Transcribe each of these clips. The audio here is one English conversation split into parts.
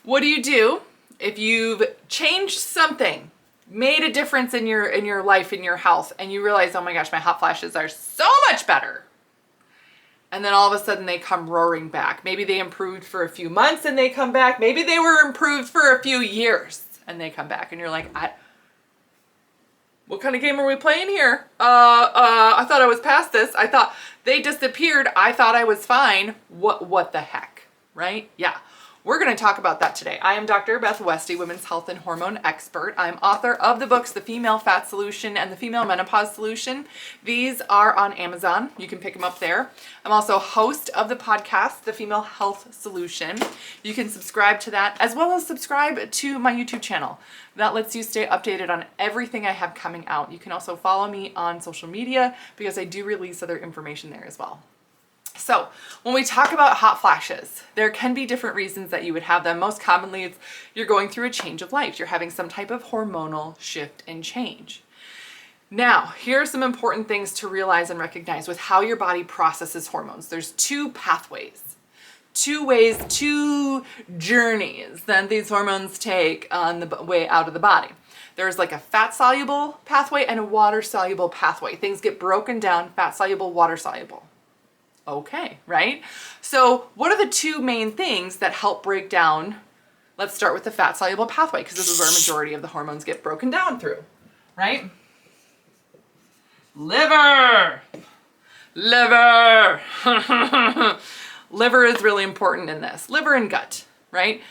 What do you do if you've changed something, made a difference in your life, in your health, and you realize, oh my gosh, my hot flashes are so much better. And then all of a sudden they come roaring back. Maybe they improved for a few months and they come back. Maybe they were improved for a few years and they come back. And you're like, what kind of game are we playing here? I thought I was past this. I thought they disappeared. I thought I was fine. What the heck, right? Yeah. We're going to talk about that today. I am Dr. Beth Westie, women's health and hormone expert. I'm author of the books, The Female Fat Solution and The Female Menopause Solution. These are on Amazon. You can pick them up there. I'm also host of the podcast, The Female Health Solution. You can subscribe to that as well as subscribe to my YouTube channel. That lets you stay updated on everything I have coming out. You can also follow me on social media because I do release other information there as well. So when we talk about hot flashes, there can be different reasons that you would have them. Most commonly, it's you're going through a change of life. You're having some type of hormonal shift and change. Now, here are some important things to realize and recognize with how your body processes hormones. There's two pathways, two ways, two journeys that these hormones take on the way out of the body. There's like a fat-soluble pathway and a water-soluble pathway. Things get broken down, fat-soluble, water-soluble. Okay, right? So what are the two main things that help break down? Let's start with the fat-soluble pathway because this is where a majority of the hormones get broken down through, right? Liver! Liver! Liver is really important in this. Liver and gut, right?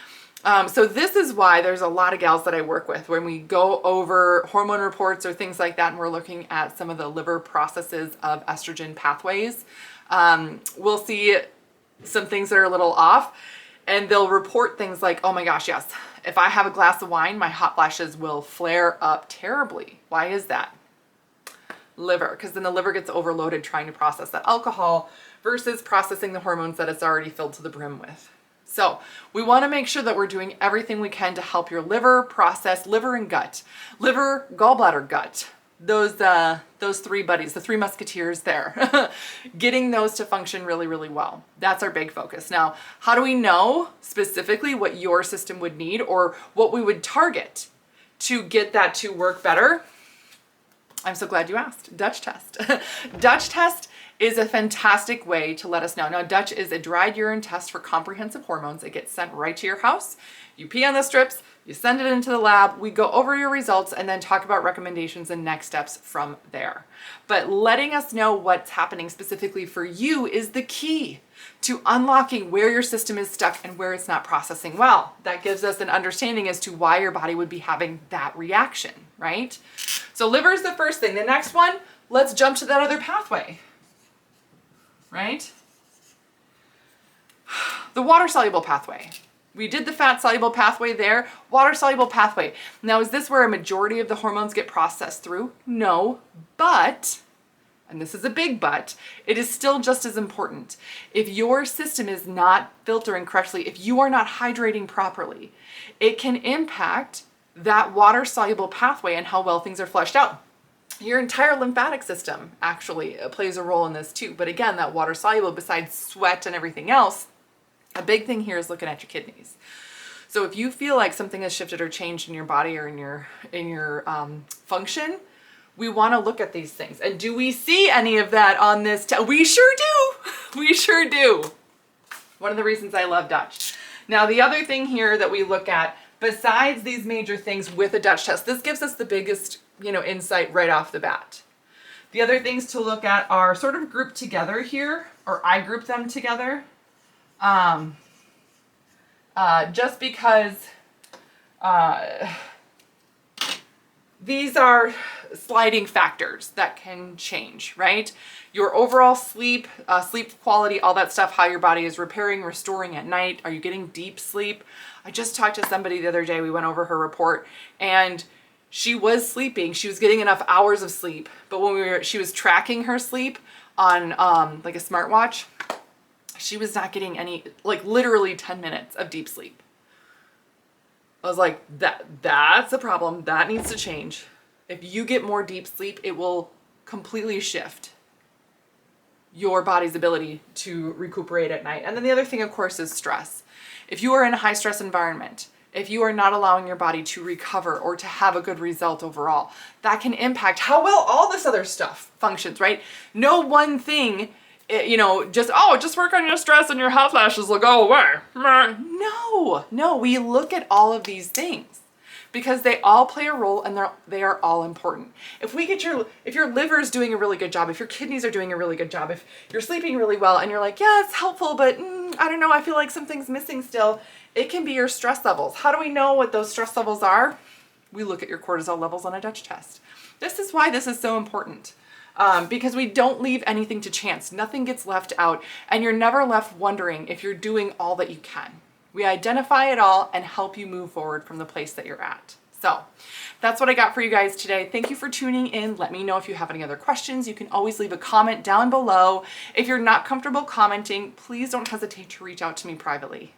So this is why there's a lot of gals that I work with when we go over hormone reports or things like that and we're looking at some of the liver processes of estrogen pathways. We'll see some things that are a little off and they'll report things like, oh my gosh, yes, if I have a glass of wine, my hot flashes will flare up terribly. Why is that? Liver, because then the liver gets overloaded trying to process that alcohol versus processing the hormones that it's already filled to the brim with. So we want to make sure that we're doing everything we can to help your liver process, liver and gut, liver, gallbladder, gut. Those three buddies, the three musketeers there, getting those to function really, really well. That's our big focus. Now, how do we know specifically what your system would need or what we would target to get that to work better? I'm so glad you asked. Dutch test. Dutch test is a fantastic way to let us know. Now, Dutch is a dried urine test for comprehensive hormones. It gets sent right to your house. You pee on the strips, you send it into the lab, we go over your results and then talk about recommendations and next steps from there. But letting us know what's happening specifically for you is the key to unlocking where your system is stuck and where it's not processing well. That gives us an understanding as to why your body would be having that reaction, right? So liver is the first thing. The next one, let's jump to that other pathway, right? The water-soluble pathway. We did the fat-soluble pathway there. Water-soluble pathway. Now, is this where a majority of the hormones get processed through? No, but, and this is a big but, it is still just as important. If your system is not filtering correctly, if you are not hydrating properly, it can impact that water-soluble pathway and how well things are flushed out. Your entire lymphatic system actually plays a role in this too. But again, that water-soluble, besides sweat and everything else, a big thing here is looking at your kidneys. So if you feel like something has shifted or changed in your body or in your function, we want to look at these things. And do we see any of that on this test? We sure do. We sure do. One of the reasons I love Dutch. Now, the other thing here that we look at, besides these major things with a Dutch test, this gives us the biggest, insight right off the bat. The other things to look at are sort of grouped together here, or I group them together. Just because these are sliding factors that can change, right? Your overall sleep, sleep quality, all that stuff, how your body is repairing, restoring at night. Are you getting deep sleep? I just talked to somebody the other day. We went over her report and she was sleeping. She was getting enough hours of sleep, but when she was tracking her sleep on like a smartwatch, she was not getting any, like literally 10 minutes of deep sleep. I was like, that's a problem. That needs to change. If you get more deep sleep, it will completely shift your body's ability to recuperate at night. And then the other thing, of course, is stress. If you are in a high stress environment, if you are not allowing your body to recover or to have a good result overall, that can impact how well all this other stuff functions, right? No one thing, just work on your stress and your hot flashes will go away. No, we look at all of these things because they all play a role and they are all important. If your liver is doing a really good job, if your kidneys are doing a really good job, if you're sleeping really well and you're like, yeah, it's helpful, but I don't know, I feel like something's missing still. It can be your stress levels. How do we know what those stress levels are? We look at your cortisol levels on a Dutch test. This is why this is so important. Because we don't leave anything to chance. Nothing gets left out, and you're never left wondering if you're doing all that you can. We identify it all and help you move forward from the place that you're at. So that's what I got for you guys today. Thank you for tuning in. Let me know if you have any other questions. You can always leave a comment down below. If you're not comfortable commenting, please don't hesitate to reach out to me privately.